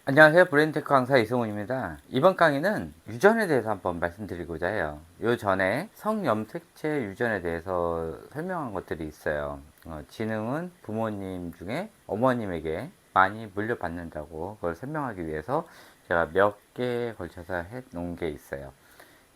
안녕하세요. 브레인테크 강사 이승훈입니다. 이번 강의는 유전에 대해서 한번 말씀드리고자 해요. 요 전에 성염색체 유전에 대해서 설명한 것들이 있어요. 지능은 부모님 중에 어머님에게 많이 물려받는다고 그걸 설명하기 위해서 제가 몇 개에 걸쳐서 해 놓은 게 있어요.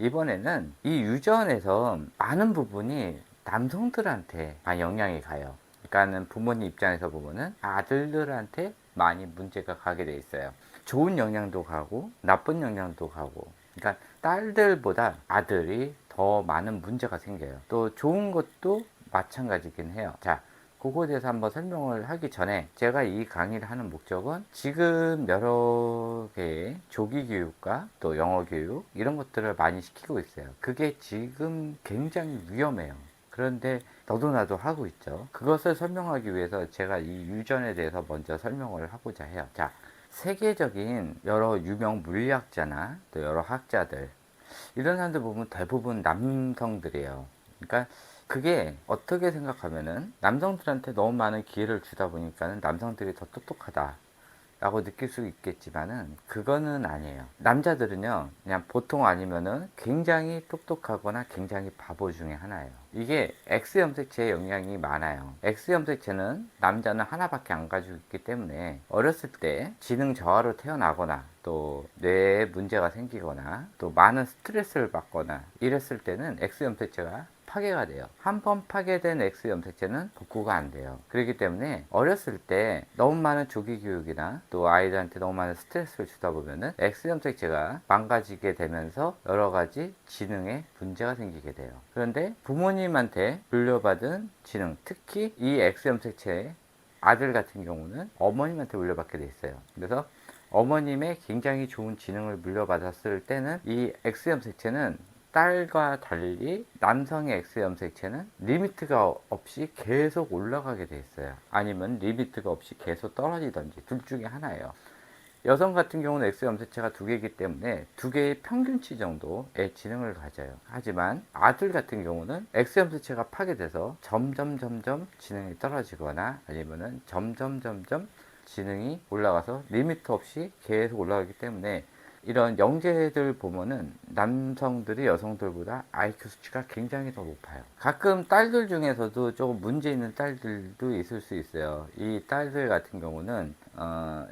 이번에는 이 유전에서 많은 부분이 남성들한테 많이 영향이 가요. 그러니까는 부모님 입장에서 보면은 아들들한테 많이 문제가 가게 돼 있어요. 좋은 영향도 가고 나쁜 영향도 가고. 그러니까 딸들보다 아들이 더 많은 문제가 생겨요. 또 좋은 것도 마찬가지긴 해요. 자, 그거에 대해서 한번 설명을 하기 전에 제가 이 강의를 하는 목적은 지금 여러 개의 조기 교육과 또 영어 교육 이런 것들을 많이 시키고 있어요. 그게 지금 굉장히 위험해요. 그런데 너도 나도 하고 있죠. 그것을 설명하기 위해서 제가 이 유전에 대해서 먼저 설명을 하고자 해요. 자, 세계적인 여러 유명 물리학자나 또 여러 학자들 이런 사람들 보면 대부분 남성들이에요. 그러니까 그게 어떻게 생각하면은 남성들한테 너무 많은 기회를 주다 보니까는 남성들이 더 똑똑하다 라고 느낄 수 있겠지만은 그거는 아니에요. 남자들은요 그냥 보통 아니면은 굉장히 똑똑하거나 굉장히 바보 중에 하나예요. 이게 X염색체의 영향이 많아요. X염색체는 남자는 하나밖에 안 가지고 있기 때문에 어렸을 때 지능 저하로 태어나거나 또 뇌에 문제가 생기거나 또 많은 스트레스를 받거나 이랬을 때는 X염색체가 파괴가 돼요. 한 번 파괴된 X 염색체는 복구가 안 돼요. 그렇기 때문에 어렸을 때 너무 많은 조기 교육이나 또 아이들한테 너무 많은 스트레스를 주다 보면은 X 염색체가 망가지게 되면서 여러 가지 지능에 문제가 생기게 돼요. 그런데 부모님한테 물려받은 지능, 특히 이 X 염색체의 아들 같은 경우는 어머님한테 물려받게 돼 있어요. 그래서 어머님의 굉장히 좋은 지능을 물려받았을 때는 이 X 염색체는 딸과 달리 남성의 X 염색체는 리미트가 없이 계속 올라가게 돼 있어요. 아니면 리미트가 없이 계속 떨어지든지 둘 중에 하나예요. 여성 같은 경우는 X 염색체가 두 개이기 때문에 두 개의 평균치 정도의 지능을 가져요. 하지만 아들 같은 경우는 X 염색체가 파괴돼서 점점 지능이 떨어지거나 아니면은 점점 지능이 올라가서 리미트 없이 계속 올라가기 때문에 이런 영재들 보면은 남성들이 여성들보다 IQ 수치가 굉장히 더 높아요. 가끔 딸들 중에서도 조금 문제 있는 딸들도 있을 수 있어요. 이 딸들 같은 경우는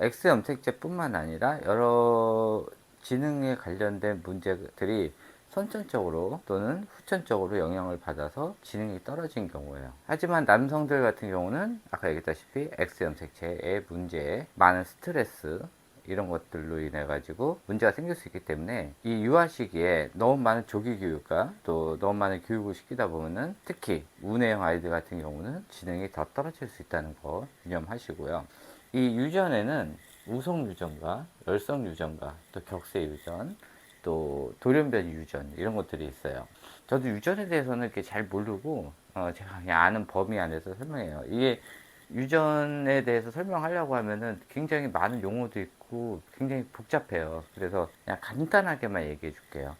X 염색체뿐만 아니라 여러 지능에 관련된 문제들이 선천적으로 또는 후천적으로 영향을 받아서 지능이 떨어진 경우예요. 하지만 남성들 같은 경우는 아까 얘기했다시피 X 염색체의 문제에 많은 스트레스 이런 것들로 인해 가지고 문제가 생길 수 있기 때문에 이 유아 시기에 너무 많은 조기 교육과 또 너무 많은 교육을 시키다 보면은 특히 우뇌형 아이들 같은 경우는 지능이 더 떨어질 수 있다는 거 유념하시고요. 이 유전에는 우성 유전과 열성 유전과 또 격세 유전 또 돌연변이 유전 이런 것들이 있어요. 저도 유전에 대해서는 이렇게 잘 모르고 제가 그냥 아는 범위 안에서 설명해요. 이게 유전에 대해서 설명하려고 하면은 굉장히 많은 용어도 있고 굉장히 복잡해요. 그래서 그냥 간단하게만 얘기해 줄게요.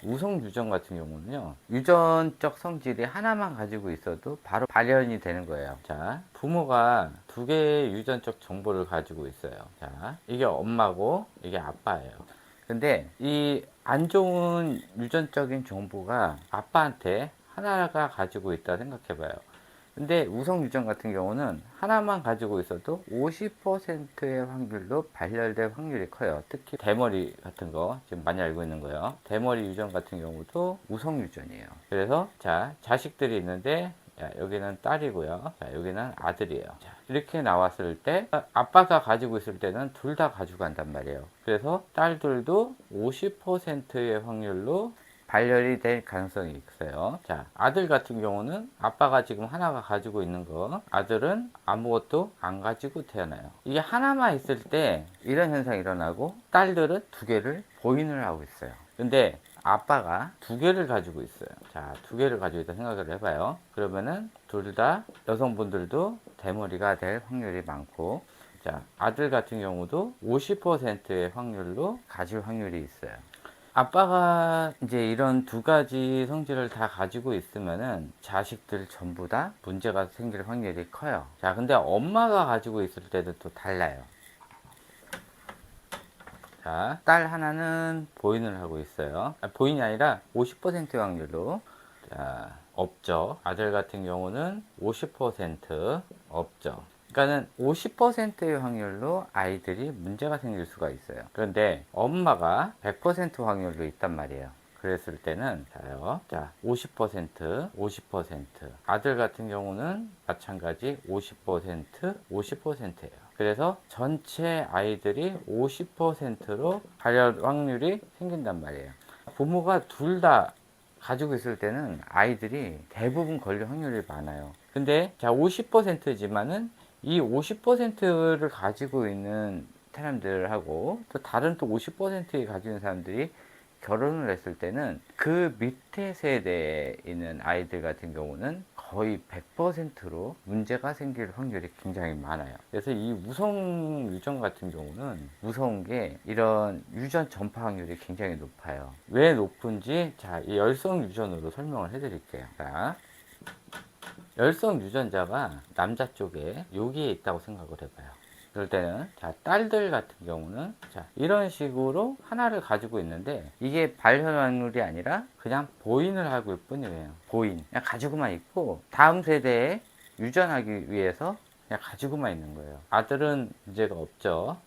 우성 유전 같은 경우는요, 유전적 성질이 하나만 가지고 있어도 바로 발현이 되는 거예요. 자, 부모가 두 개의 유전적 정보를 가지고 있어요. 자, 이게 엄마고 이게 아빠예요. 근데 이 안 좋은 유전적인 정보가 아빠한테 하나가 가지고 있다 생각해봐요. 근데 우성 유전 같은 경우는 하나만 가지고 있어도 50%의 확률로 발열될 확률이 커요. 특히 대머리 같은 거 지금 많이 알고 있는 거예요. 대머리 유전 같은 경우도 우성 유전이에요. 그래서 자, 자식들이 있는데 자, 여기는 딸이고요. 자, 여기는 아들이에요. 자, 이렇게 나왔을 때 아빠가 가지고 있을 때는 둘 다 가져간단 말이에요. 그래서 딸들도 50%의 확률로 발열이 될 가능성이 있어요. 자, 아들 같은 경우는 아빠가 지금 하나가 가지고 있는 거, 아들은 아무것도 안 가지고 태어나요. 이게 하나만 있을 때 이런 현상이 일어나고 딸들은 두 개를 보인을 하고 있어요. 근데 아빠가 두 개를 가지고 있어요. 자, 두 개를 가지고 있다 생각을 해봐요. 그러면은 둘 다 여성분들도 대머리가 될 확률이 많고, 자, 아들 같은 경우도 50%의 확률로 가질 확률이 있어요. 아빠가 이제 이런 두 가지 성질을 다 가지고 있으면은 자식들 전부 다 문제가 생길 확률이 커요. 자, 근데 엄마가 가지고 있을 때는 또 달라요. 자, 딸 하나는 보인을 하고 있어요. 보인이 아니라 50% 확률로. 자, 없죠. 아들 같은 경우는 50% 없죠. 그러니까는 50%의 확률로 아이들이 문제가 생길 수가 있어요. 그런데 엄마가 100% 확률로 있단 말이에요. 그랬을 때는 자요. 자, 50%, 50%. 아들 같은 경우는 마찬가지 50%, 50%예요. 그래서 전체 아이들이 50%로 발열 확률이 생긴단 말이에요. 부모가 둘 다 가지고 있을 때는 아이들이 대부분 걸릴 확률이 많아요. 근데 자, 50%지만은 이 50%를 가지고 있는 사람들하고 또 다른 또 50% 가지고 있는 사람들이 결혼을 했을 때는 그 밑에 세대에 있는 아이들 같은 경우는 거의 100%로 문제가 생길 확률이 굉장히 많아요. 그래서 이 우성 유전 같은 경우는 무서운 게 이런 유전 전파 확률이 굉장히 높아요. 왜 높은지 자, 이 열성 유전으로 설명을 해 드릴게요. 자, 열성 유전자가 남자 쪽에 여기에 있다고 생각을 해봐요. 그럴 때는 자, 딸들 같은 경우는 자, 이런 식으로 하나를 가지고 있는데 이게 발현 확률이 아니라 그냥 보인을 하고 있을 뿐이에요. 보인 그냥 가지고만 있고 다음 세대에 유전하기 위해서 그냥 가지고만 있는 거예요. 아들은 문제가 없죠.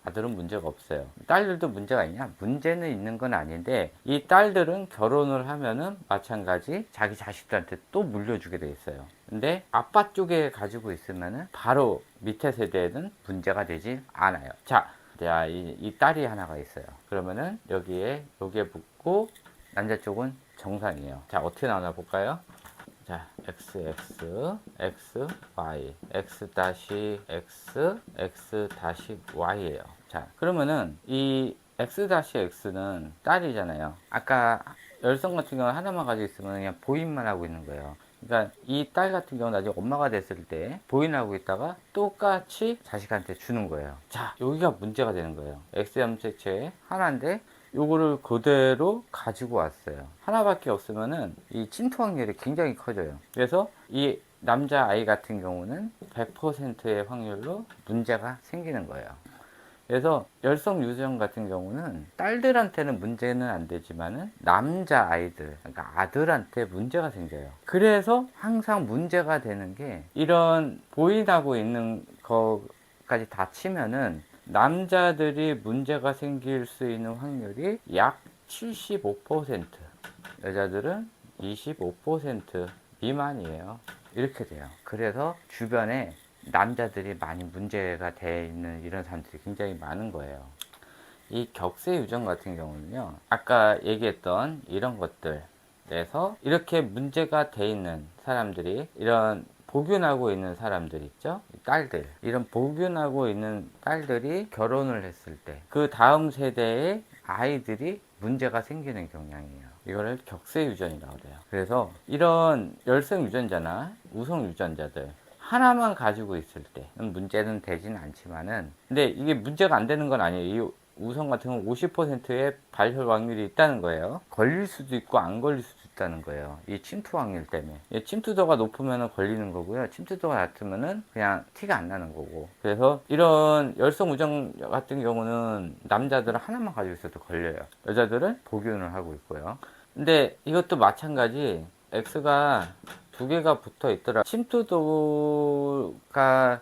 아들은 문제가 없어요. 딸들도 문제가 있냐? 문제는 있는 건 아닌데 이 딸들은 결혼을 하면은 마찬가지 자기 자식들한테 또 물려주게 돼 있어요. 근데 아빠 쪽에 가지고 있으면은 바로 밑에 세대에는 문제가 되지 않아요. 자, 이 딸이 하나가 있어요. 그러면은 여기에 붙고 남자 쪽은 정상이에요. 자, 어떻게 나오나 볼까요? 자, y, y예요. 자, 그러면은 이 x는 딸이잖아요. 아까 열성 같은 경우는 하나만 가지고 있으면 그냥 보인만 하고 있는 거예요. 그러니까 이 딸 같은 경우는 나중에 엄마가 됐을 때 보인하고 있다가 똑같이 자식한테 주는 거예요. 자, 여기가 문제가 되는 거예요. X염색체 하나인데 요거를 그대로 가지고 왔어요. 하나밖에 없으면은 이 침투 확률이 굉장히 커져요. 그래서 이 남자 아이 같은 경우는 100%의 확률로 문제가 생기는 거예요. 그래서 열성 유전 같은 경우는 딸들한테는 문제는 안 되지만은 남자 아이들, 그러니까 아들한테 문제가 생겨요. 그래서 항상 문제가 되는 게 이런 보인하고 있는 거까지 다 치면은 남자들이 문제가 생길 수 있는 확률이 약 75%, 여자들은 25% 미만이에요. 이렇게 돼요. 그래서 주변에 남자들이 많이 문제가 돼 있는 이런 사람들이 굉장히 많은 거예요. 이 격세 유전 같은 경우는요, 아까 얘기했던 이런 것들에서 이렇게 문제가 돼 있는 사람들이 이런 복균하고 있는 사람들 있죠? 딸들. 이런 복균하고 있는 딸들이 결혼을 했을 때 그 다음 세대의 아이들이 문제가 생기는 경향이에요. 이거를 격세 유전이라고 해요. 그래서 이런 열성 유전자나 우성 유전자들 하나만 가지고 있을 때는 문제는 되진 않지만은, 근데 이게 문제가 안 되는 건 아니에요. 이 우성 같은 경우는 50%의 발혈 확률이 있다는 거예요. 걸릴 수도 있고 안 걸릴 수도 있다는 거예요. 이 침투 확률 때문에. 침투도가 높으면 걸리는 거고요. 침투도가 낮으면 그냥 티가 안 나는 거고. 그래서 이런 열성 우정 같은 경우는 남자들은 하나만 가지고 있어도 걸려요. 여자들은 복균을 하고 있고요. 근데 이것도 마찬가지. X가 두 개가 붙어 있더라. 침투도가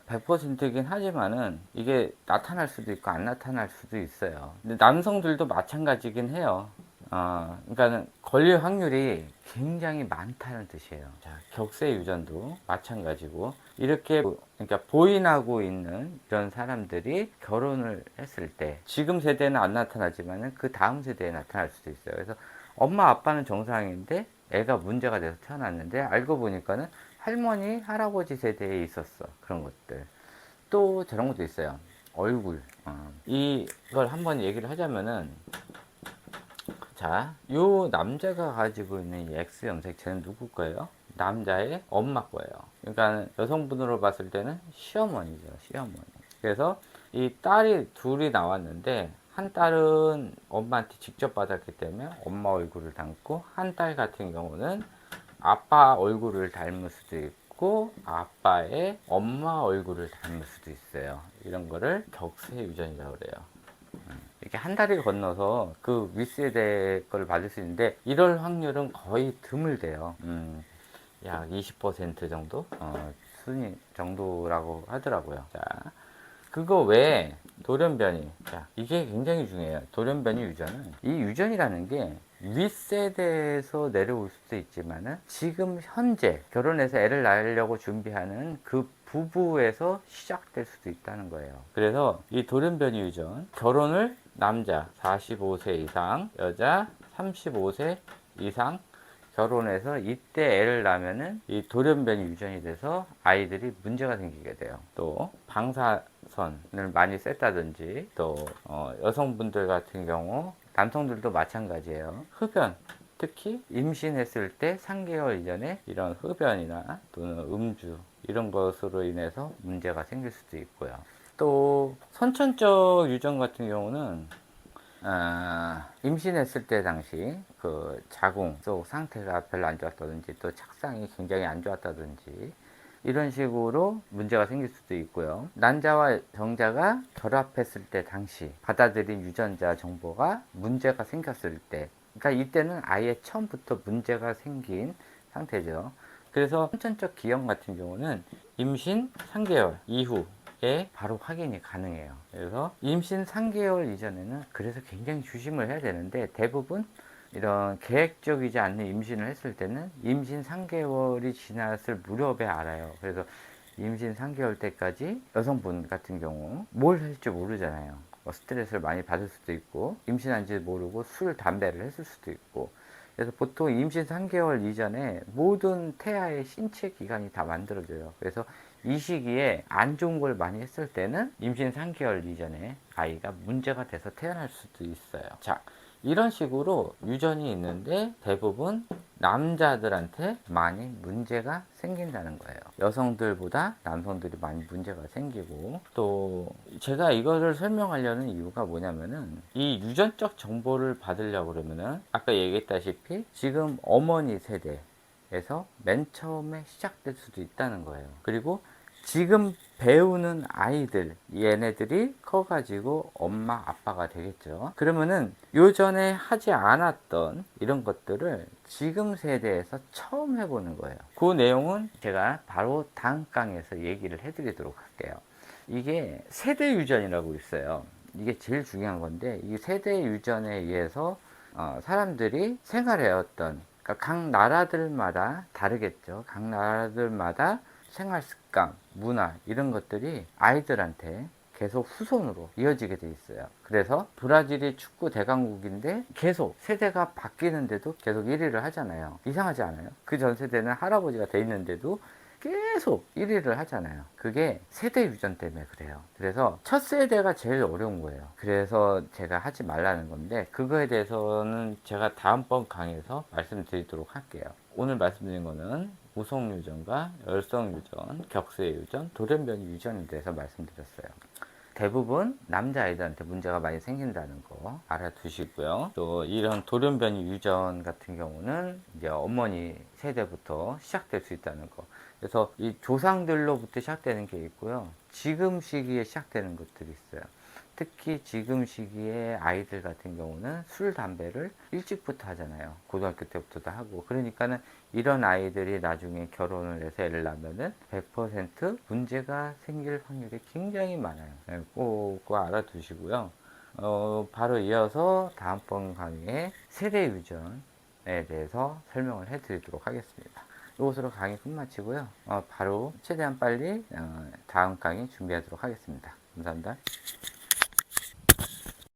100%이긴 하지만은 이게 나타날 수도 있고 안 나타날 수도 있어요. 근데 남성들도 마찬가지긴 해요. 그러니까는 걸릴 확률이 굉장히 많다는 뜻이에요. 자, 격세 유전도 마찬가지고 이렇게 그러니까 보인하고 있는 이런 사람들이 결혼을 했을 때 지금 세대는 안 나타나지만은 그 다음 세대에 나타날 수도 있어요. 그래서 엄마 아빠는 정상인데 애가 문제가 돼서 태어났는데 알고 보니까는 할머니, 할아버지 세대에 있었어. 그런 것들. 또 저런 것도 있어요. 얼굴. 이걸 한번 얘기를 하자면은, 자, 요 남자가 가지고 있는 이 X 염색체는 누구 거예요? 남자의 엄마 거예요. 그러니까 여성분으로 봤을 때는 시어머니죠. 시어머니. 그래서 이 딸이 둘이 나왔는데 한 딸은 엄마한테 직접 받았기 때문에 엄마 얼굴을 닮고, 한 딸 같은 경우는 아빠 얼굴을 닮을 수도 있고 아빠의 엄마 얼굴을 닮을 수도 있어요. 이런 거를 격세 유전이라고 그래요. 이렇게 한 다리를 건너서 그 윗세대 거를 받을 수 있는데 이럴 확률은 거의 드물대요. 약 20% 정도? 순위 정도라고 하더라고요. 자, 그거 외에 돌연변이. 자, 이게 굉장히 중요해요. 돌연변이 유전은. 이 유전이라는 게 윗세대에서 내려올 수도 있지만은 지금 현재 결혼해서 애를 낳으려고 준비하는 그 부부에서 시작될 수도 있다는 거예요. 그래서 이 돌연변이 유전, 결혼을 남자 45세 이상, 여자 35세 이상 결혼해서 이때 애를 낳으면은 이 돌연변이 유전이 돼서 아이들이 문제가 생기게 돼요. 또 방사선을 많이 쐈다든지 또 여성분들 같은 경우 남성들도 마찬가지예요. 흡연 특히 임신했을 때 3개월 이전에 이런 흡연이나 또는 음주 이런 것으로 인해서 문제가 생길 수도 있고요. 또 선천적 유전 같은 경우는 임신했을 때 당시 그 자궁 속 상태가 별로 안 좋았다든지 또 착상이 굉장히 안 좋았다든지 이런 식으로 문제가 생길 수도 있고요. 난자와 정자가 결합했을 때 당시 받아들인 유전자 정보가 문제가 생겼을 때, 그러니까 이때는 아예 처음부터 문제가 생긴 상태죠. 그래서 선천적 기형 같은 경우는 임신 3개월 이후에 바로 확인이 가능해요. 그래서 임신 3개월 이전에는 그래서 굉장히 조심을 해야 되는데 대부분 이런 계획적이지 않는 임신을 했을 때는 임신 3개월이 지났을 무렵에 알아요. 그래서 임신 3개월 때까지 여성분 같은 경우 뭘 할지 모르잖아요. 뭐 스트레스를 많이 받을 수도 있고 임신한지 모르고 술, 담배를 했을 수도 있고 그래서 보통 임신 3개월 이전에 모든 태아의 신체 기관이 다 만들어져요. 그래서 이 시기에 안 좋은 걸 많이 했을 때는 임신 3개월 이전에 아이가 문제가 돼서 태어날 수도 있어요. 자, 이런 식으로 유전이 있는데 대부분 남자들한테 많이 문제가 생긴다는 거예요. 여성들보다 남성들이 많이 문제가 생기고 또 제가 이거를 설명하려는 이유가 뭐냐면은 이 유전적 정보를 받으려고 그러면은 아까 얘기했다시피 지금 어머니 세대에서 맨 처음에 시작될 수도 있다는 거예요. 그리고 지금 배우는 아이들 얘네들이 커가지고 엄마 아빠가 되겠죠. 그러면은 요전에 하지 않았던 이런 것들을 지금 세대에서 처음 해보는 거예요. 그 내용은 제가 바로 다음 강에서 얘기를 해드리도록 할게요. 이게 세대 유전이라고 있어요. 이게 제일 중요한 건데 이 세대 유전에 의해서 사람들이 생활해왔던, 그러니까 각 나라들마다 다르겠죠. 각 나라들마다 생활 습관, 문화 이런 것들이 아이들한테 계속 후손으로 이어지게 돼 있어요. 그래서 브라질이 축구 대강국인데 계속 세대가 바뀌는데도 계속 1위를 하잖아요. 이상하지 않아요? 그 전 세대는 할아버지가 돼 있는데도 계속 1위를 하잖아요. 그게 세대 유전 때문에 그래요. 그래서 첫 세대가 제일 어려운 거예요. 그래서 제가 하지 말라는 건데 그거에 대해서는 제가 다음번 강의에서 말씀드리도록 할게요. 오늘 말씀드린 거는 우성 유전과 열성 유전, 격세 유전, 돌연변이 유전에 대해서 말씀드렸어요. 대부분 남자아이들한테 문제가 많이 생긴다는 거 알아두시고요. 또 이런 돌연변이 유전 같은 경우는 이제 어머니 세대부터 시작될 수 있다는 거. 그래서 이 조상들로부터 시작되는 게 있고요. 지금 시기에 시작되는 것들이 있어요. 특히 지금 시기에 아이들 같은 경우는 술, 담배를 일찍부터 하잖아요. 고등학교 때부터도 하고. 그러니까는 이런 아이들이 나중에 결혼을 해서 애를 낳으면은 100% 문제가 생길 확률이 굉장히 많아요. 꼭 알아두시고요. 바로 이어서 다음번 강의에 세대 유전에 대해서 설명을 해드리도록 하겠습니다. 이것으로 강의 끝마치고요. 바로 최대한 빨리 다음 강의 준비하도록 하겠습니다. 감사합니다.